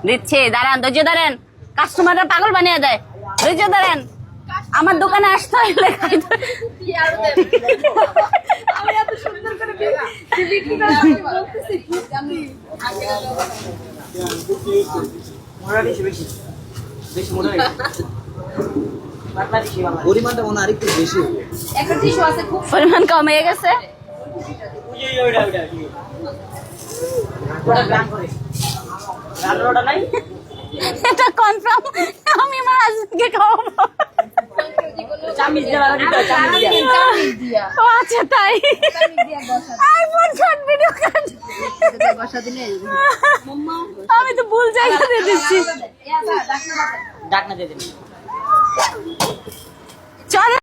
দিচ্ছি, দাঁড়ান, ধৈর্য ধরেন। কাস্টমাররা পাগল বানিয়ে দেয়, ধৈর্য ধরেন। আমার দোকানে আসতে হলে পরিমাণটা মনে আরেকটু বেশি, পরিমাণ কমে গেছে। এটা কনফার্ম, আমি আমার হাজবেন্ডকে খাওয়াবো। ও আচ্ছা, তাই। আইফোন শর্ট ভিডিও কাট, আমি তো ভুল জায়গা দিয়ে দিচ্ছি। ডাকনা দিয়ে দিন।